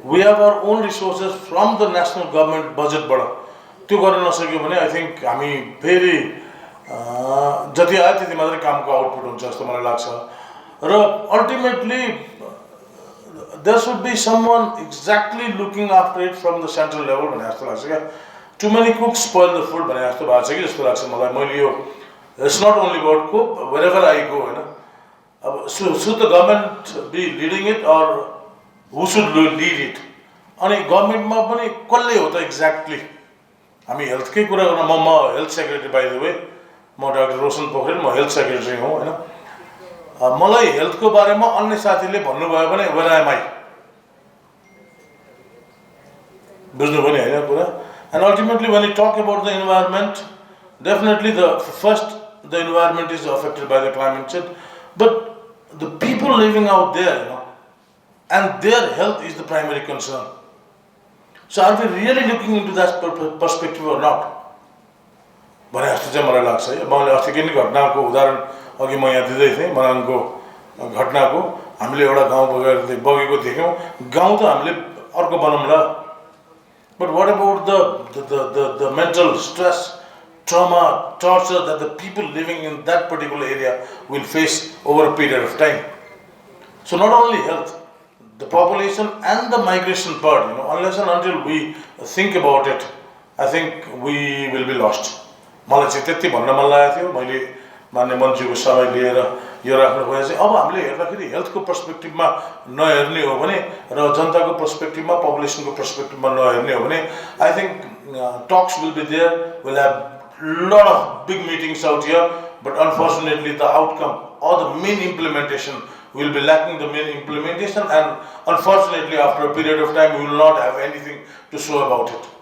we have our own resources from the national government budget त्यो गर्न नसक्यो भने I think हामी फेरि जति आयो त्यति मात्रै कामको आउटपुट हुन्छ जस्तो मलाई लाग्छ र ultimately there should be someone exactly looking after it from the central level भने जस्तो लाग्छ क्या too many cooks spoil the food भने जस्तो भएको छ कि जस्तो लाग्छ मलाई मैले यो it's not only about cook wherever I go हैन अब should the government be leading it or who should lead it अनि गभर्नमेन्टमा पनि कसले हो त एक्ज्याक्टली हामी हेल्थकै कुरा गर्न म health secretary by the way म डाक्टर oshanPokhrel म हेल्थ सेक्रेटरी हुँ हैन मलाई हेल्थको बारेमा अन्य साथीले भन्नुभयो भने वेयर एम आई बुझ्नु पनि हैन कुरा and ultimately when you talk about the environment definitely the environment is affected by the climate change but the people living out there and their health is the primary concern. So are we really looking into that perspective or not? भने जस्तो चाहिँ मलाई लाग्छ है मैले अस्तिकै नै घटनाको उदाहरण अघि म यहाँ दिँदै थिएँ मनाङको घटनाको हामीले एउटा गाउँ बगेको देख्यौँ गाउँ त हामीले अर्को बनाउँला but what about the mental stress trauma torture that the people living in that particular area will face over a period of time. So not only health, the population and the migration part, unless and until we think about it, I think we will be lost. मलाई चाहिँ त्यति भन्न मन लागेको थियो मैले मान्य मन्त्रीको समय लिएर यो राख्नु भयो चाहिँ अब हामीले हेर्दाखेरि हेल्थको पर्सपेक्टिभमा नहेर्ने हो भने र जनताको पर्सपेक्टिभमा पपुलेसनको पर्सपेक्टिभमा नहेर्ने हो भने I think talks will be there will have lot of big meetings out here but unfortunately the outcome or the main implementation will be lacking the main implementation and unfortunately after a period of time we will not have anything to show about it.